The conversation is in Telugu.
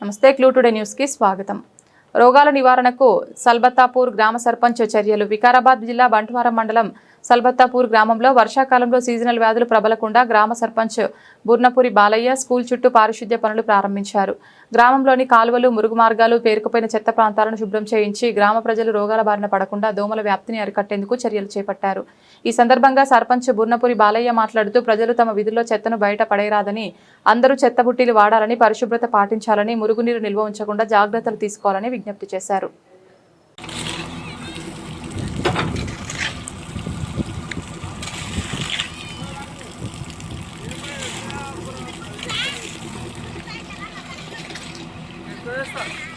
నమస్తే. క్లూ టుడే న్యూస్ కి స్వాగతం. రోగాల నివారణకు సల్బత్తాపూర్ గ్రామ సర్పంచ్ చర్యలు. వికారాబాద్ జిల్లా బంట్వారం మండలం సల్బత్తాపూర్ గ్రామంలో వర్షాకాలంలో సీజనల్ వ్యాధులు ప్రబలకుండా గ్రామ సర్పంచ్ బూర్నపూరి బాలయ్య స్కూల్ చుట్టూ పారిశుద్ధ్య పనులు ప్రారంభించారు. గ్రామంలోని కాలువలు, మురుగు మార్గాలు, పేరుకుపోయిన చెత్త ప్రాంతాలను శుభ్రం చేయించి గ్రామ ప్రజలు రోగాల బారిన పడకుండా దోమల వ్యాప్తిని అరికట్టేందుకు చర్యలు చేపట్టారు. ఈ సందర్భంగా సర్పంచ్ బూర్నపూరి బాలయ్య మాట్లాడుతూ ప్రజలు తమ విధుల్లో చెత్తను బయట పడేయరాదని, అందరూ చెత్త బుట్టీలు వాడాలని, పరిశుభ్రత పాటించాలని, మురుగునీరు నిల్వ ఉంచకుండా జాగ్రత్తలు తీసుకోవాలని విజ్ఞప్తి చేశారు. Yes, sir.